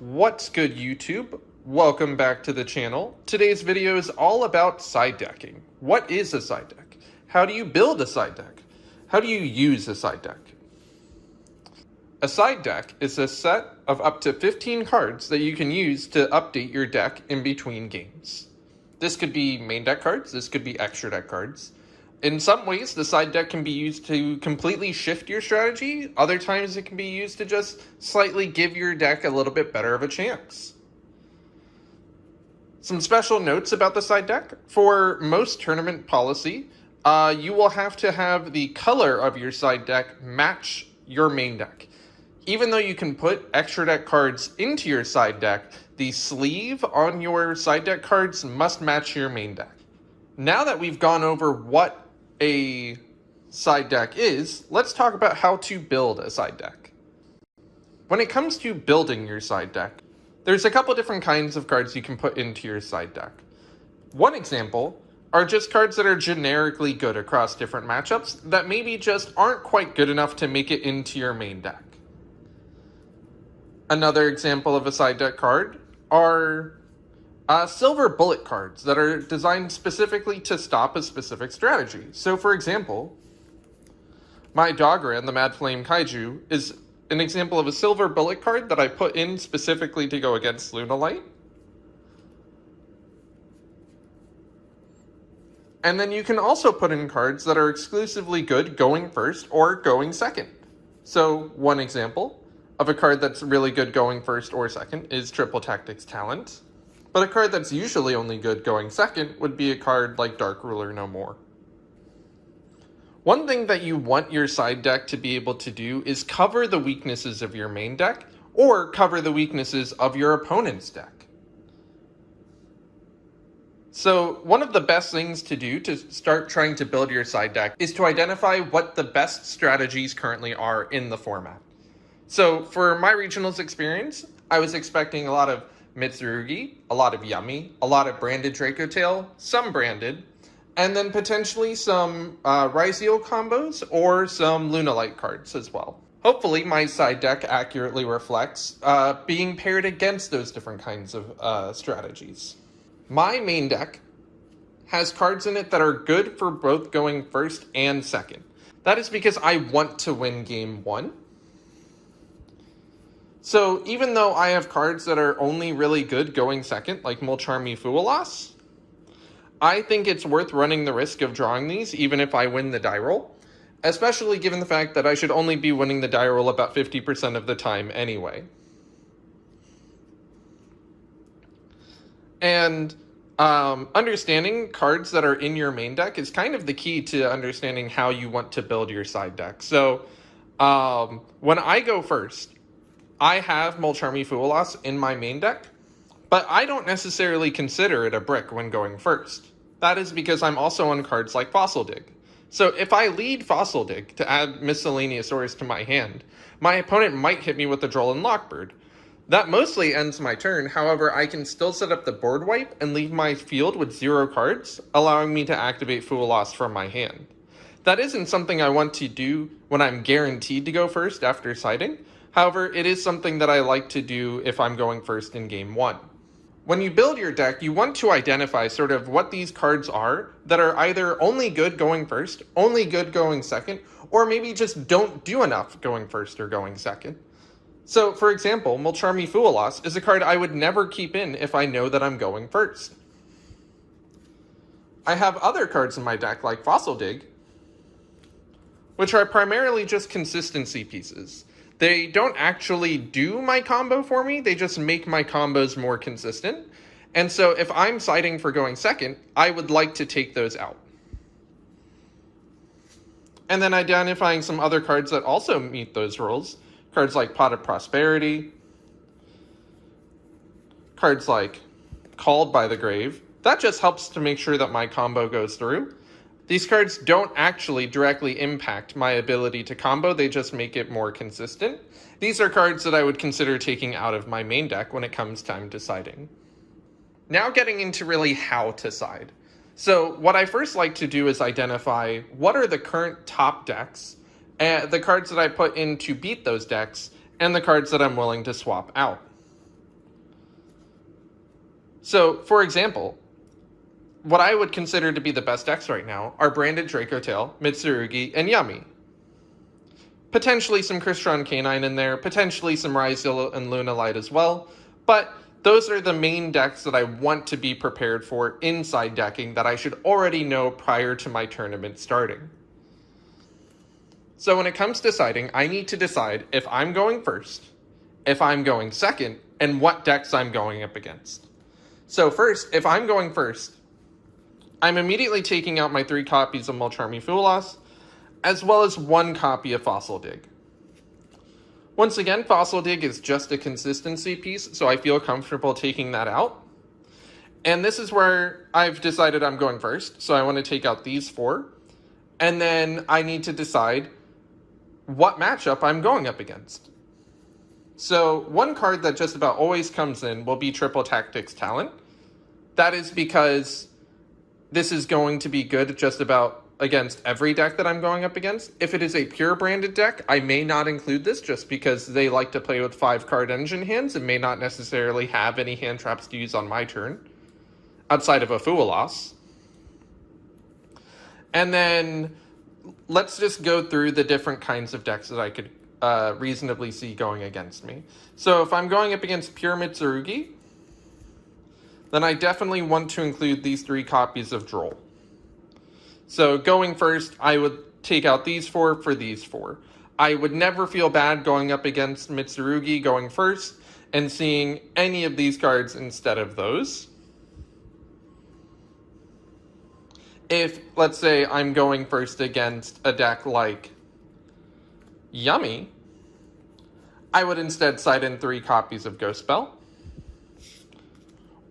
What's good, YouTube? Welcome back to the channel. Today's video is all about side decking. What is a side deck? How do you build a side deck? How do you use a side deck? A side deck is a set of up to 15 cards that you can use to update your deck in between games. This could be main deck cards, this could be extra deck cards. In some ways, the side deck can be used to completely shift your strategy. Other times it can be used to just slightly give your deck a little bit better of a chance. Some special notes about the side deck. For most tournament policy, you will have to have the color of your side deck match your main deck. Even though you can put extra deck cards into your side deck, the sleeve on your side deck cards must match your main deck. Now that we've gone over what a side deck is, let's talk about how to build a side deck. When it comes to building your side deck, there's a couple different kinds of cards you can put into your side deck. One example are just cards that are generically good across different matchups that maybe just aren't quite good enough to make it into your main deck. Another example of a side deck card are silver bullet cards that are designed specifically to stop a specific strategy. So for example, my Dogran, the Mad Flame Kaiju, is an example of a silver bullet card that I put in specifically to go against Lunalight. And then you can also put in cards that are exclusively good going first or going second. So one example of a card that's really good going first or second is Triple Tactics Talent. But a card that's usually only good going second would be a card like Dark Ruler No More. One thing that you want your side deck to be able to do is cover the weaknesses of your main deck or cover the weaknesses of your opponent's deck. So one of the best things to do to start trying to build your side deck is to identify what the best strategies currently are in the format. So for my regionals experience, I was expecting a lot of Mitsurugi, a lot of Yummy, a lot of branded Draco Tail, some branded, and then potentially some Raizio combos or some Lunalight cards as well. Hopefully my side deck accurately reflects being paired against those different kinds of strategies. My main deck has cards in it that are good for both going first and second. That is because I want to win game one. So even though I have cards that are only really good going second, like Mulcharmy Fualas, I think it's worth running the risk of drawing these even if I win the die roll, especially given the fact that I should only be winning the die roll about 50% of the time anyway. And understanding cards that are in your main deck is kind of the key to understanding how you want to build your side deck. So when I go first, I have Mulcharmy Fualas in my main deck, but I don't necessarily consider it a brick when going first. That is because I'm also on cards like Fossil Dig. So if I lead Fossil Dig to add Miscellaneous Ores to my hand, my opponent might hit me with the Droll Lockbird. That mostly ends my turn, however I can still set up the board wipe and leave my field with 0 cards, allowing me to activate Fualas from my hand. That isn't something I want to do when I'm guaranteed to go first after siding. However, it is something that I like to do if I'm going first in game one. When you build your deck, you want to identify sort of what these cards are that are either only good going first, only good going second, or maybe just don't do enough going first or going second. So, for example, Mulcharmy Fualas is a card I would never keep in if I know that I'm going first. I have other cards in my deck like Fossil Dig, which are primarily just consistency pieces. They don't actually do my combo for me, they just make my combos more consistent. And so if I'm siding for going second, I would like to take those out. And then identifying some other cards that also meet those rules. Cards like Pot of Prosperity. Cards like Called by the Grave. That just helps to make sure that my combo goes through. These cards don't actually directly impact my ability to combo, they just make it more consistent. These are cards that I would consider taking out of my main deck when it comes time to siding. Now getting into really how to side. So what I first like to do is identify what are the current top decks, the cards that I put in to beat those decks, and the cards that I'm willing to swap out. So, for example, what I would consider to be the best decks right now are Branded Dracotail, Mitsurugi, and Yami. Potentially some Crystron Canine in there, potentially some Ryzeal and Lunalight as well, but those are the main decks that I want to be prepared for inside decking that I should already know prior to my tournament starting. So when it comes to deciding, I need to decide if I'm going first, if I'm going second, and what decks I'm going up against. So first, if I'm going first, I'm immediately taking out my 3 copies of Mulcharmy Foolos, as well as 1 copy of Fossil Dig. Once again, Fossil Dig is just a consistency piece, so I feel comfortable taking that out. And this is where I've decided I'm going first, so I want to take out these 4. And then I need to decide what matchup I'm going up against. So one card that just about always comes in will be Triple Tactics Talent. That is because this is going to be good just about against every deck that I'm going up against. If it is a pure branded deck, I may not include this just because they like to play with 5-card engine hands and may not necessarily have any hand traps to use on my turn, outside of a Foolos. And then let's just go through the different kinds of decks that I could reasonably see going against me. So if I'm going up against pure Mitsurugi, then I definitely want to include these 3 copies of Droll. So going first, I would take out these 4 for these 4. I would never feel bad going up against Mitsurugi going first and seeing any of these cards instead of those. If, let's say, I'm going first against a deck like Yummy, I would instead side in 3 copies of Ghost Bell.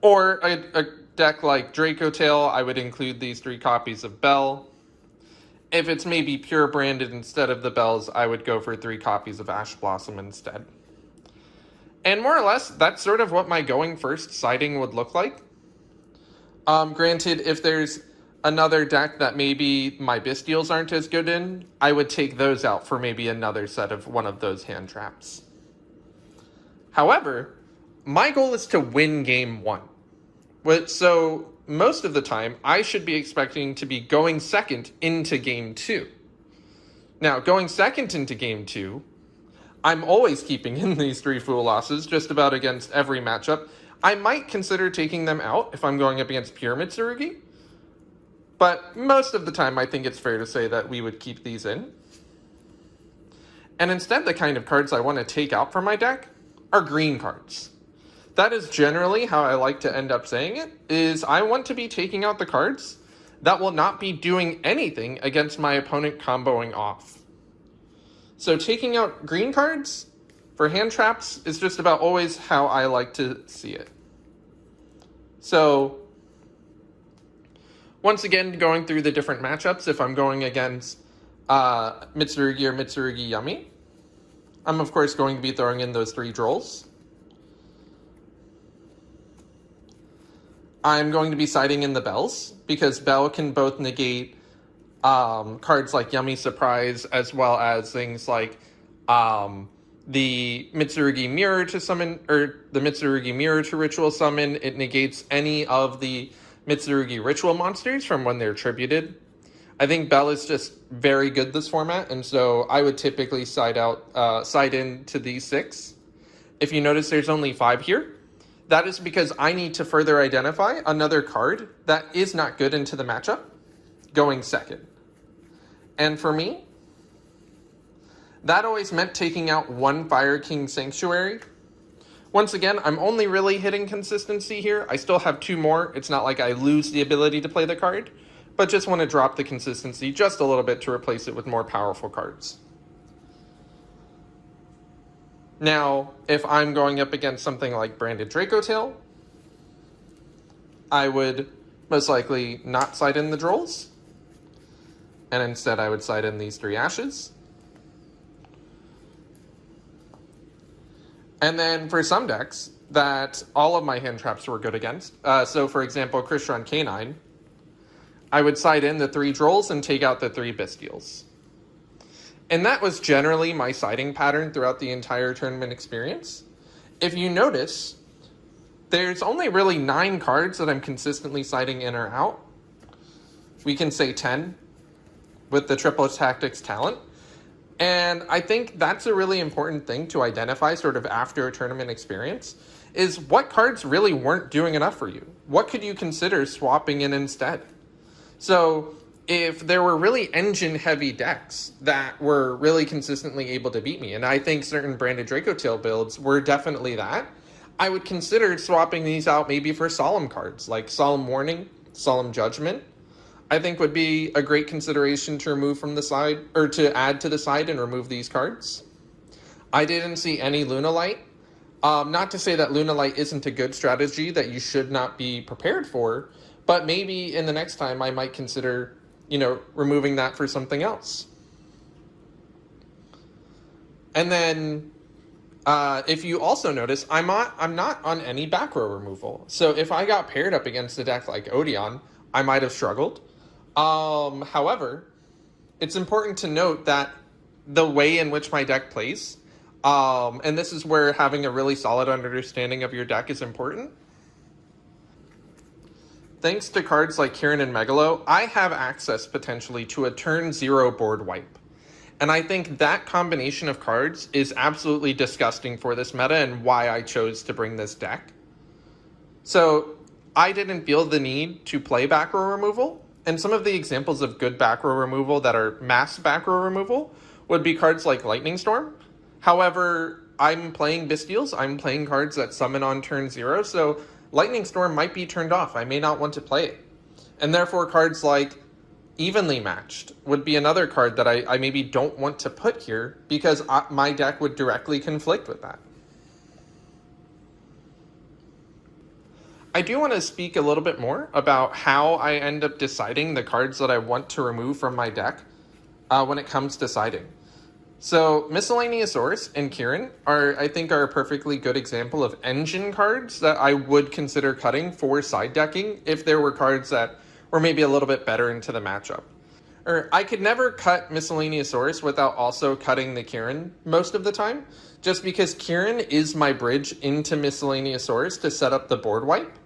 Or a deck like Dracotail, I would include these 3 copies of Bell. If it's maybe pure branded instead of the Bells, I would go for 3 copies of Ash Blossom instead. And more or less, that's sort of what my going first siding would look like. Granted, if there's another deck that maybe my Bystials aren't as good in, I would take those out for maybe another set of one of those hand traps. However, my goal is to win game 1. So most of the time, I should be expecting to be going second into game 2. Now, going second into game 2, I'm always keeping in these 3 Foolosses just about against every matchup. I might consider taking them out if I'm going up against pure Mitsurugi, but most of the time I think it's fair to say that we would keep these in. And instead, the kind of cards I want to take out from my deck are green cards. That is generally how I like to end up saying it, is I want to be taking out the cards that will not be doing anything against my opponent comboing off. So taking out green cards for hand traps is just about always how I like to see it. So once again, going through the different matchups, if I'm going against Mitsurugi or Mitsurugi Yummy, I'm of course going to be throwing in those 3 Drolls. I'm going to be siding in the Bells, because Bell can both negate cards like Yummy Surprise, as well as things like the Mitsurugi Mirror to summon, or the Mitsurugi Mirror to ritual summon. It negates any of the Mitsurugi ritual monsters from when they're tributed. I think Bell is just very good this format, and so I would typically side in to these 6. If you notice, there's only 5 here. That is because I need to further identify another card that is not good into the matchup going second. And for me, that always meant taking out 1 Fire King Sanctuary. Once again, I'm only really hitting consistency here. I still have 2 more. It's not like I lose the ability to play the card, but just want to drop the consistency just a little bit to replace it with more powerful cards. Now, if I'm going up against something like Branded Dracotail, I would most likely not side in the Drolls, and instead I would side in these 3 Ashes. And then for some decks that all of my hand traps were good against, so for example, Crystron Canine, I would side in the 3 Drolls and take out the 3 Bystials. And that was generally my siding pattern throughout the entire tournament experience. If you notice, There's only really 9 cards that I'm consistently siding in or out. We can say 10 with the Triple Tactics talent. And I think that's a really important thing to identify sort of after a tournament experience, is what cards really weren't doing enough for you? What could you consider swapping in instead? So if there were really engine-heavy decks that were really consistently able to beat me, and I think certain Branded Dracotail builds were definitely that, I would consider swapping these out maybe for Solemn cards, like Solemn Warning, Solemn Judgment. I think would be a great consideration to remove from the side, or to add to the side and remove these cards. I didn't see any Lunalight. Not to say that Lunalight isn't a good strategy that you should not be prepared for, but maybe in the next time I might consider, removing that for something else. And then, if you also notice, I'm not on any back row removal. So if I got paired up against a deck like Odeon, I might have struggled. However, it's important to note that the way in which my deck plays, and this is where having a really solid understanding of your deck is important. Thanks to cards like Kirin and Megalo, I have access potentially to a turn 0 board wipe. And I think that combination of cards is absolutely disgusting for this meta and why I chose to bring this deck. So I didn't feel the need to play back row removal. And some of the examples of good back row removal that are mass back row removal would be cards like Lightning Storm. However, I'm playing Bystials. I'm playing cards that summon on turn 0, so Lightning Storm might be turned off. I may not want to play it. And therefore, cards like Evenly Matched would be another card that I maybe don't want to put here because my deck would directly conflict with that. I do want to speak a little bit more about how I end up deciding the cards that I want to remove from my deck when it comes to siding. So Miscellaneousaurus and Kirin I think are a perfectly good example of engine cards that I would consider cutting for side decking if there were cards that were maybe a little bit better into the matchup. Or I could never cut Miscellaneousaurus without also cutting the Kirin most of the time, just because Kirin is my bridge into Miscellaneousaurus to set up the board wipe.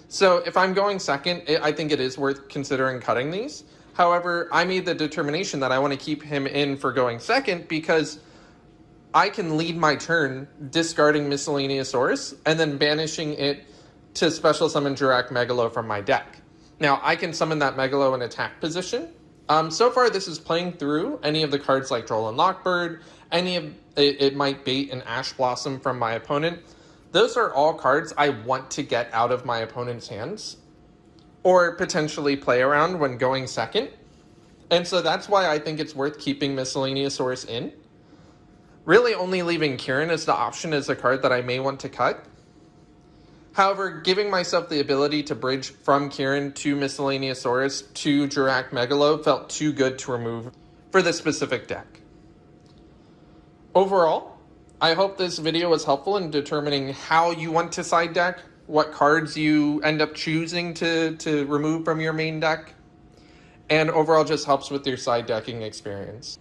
So if I'm going second, I think it is worth considering cutting these. However, I made the determination that I want to keep him in for going second because I can lead my turn discarding Miscellaneousaurus and then banishing it to special summon Jurak Megalo from my deck. Now, I can summon that Megalo in attack position. So far, this is playing through any of the cards like Droll and Lockbird, it might bait an Ash Blossom from my opponent. Those are all cards I want to get out of my opponent's hands or potentially play around when going second. And so that's why I think it's worth keeping Miscellaneousaurus in. Really only leaving Kirin as the option as a card that I may want to cut. However, giving myself the ability to bridge from Kirin to Miscellaneousaurus to Jurak Megalo felt too good to remove for this specific deck. Overall, I hope this video was helpful in determining how you want to side deck, what cards you end up choosing to remove from your main deck, and overall just helps with your side decking experience.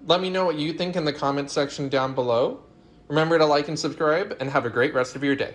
Let me know what you think in the comment section down below. Remember to like and subscribe, and have a great rest of your day.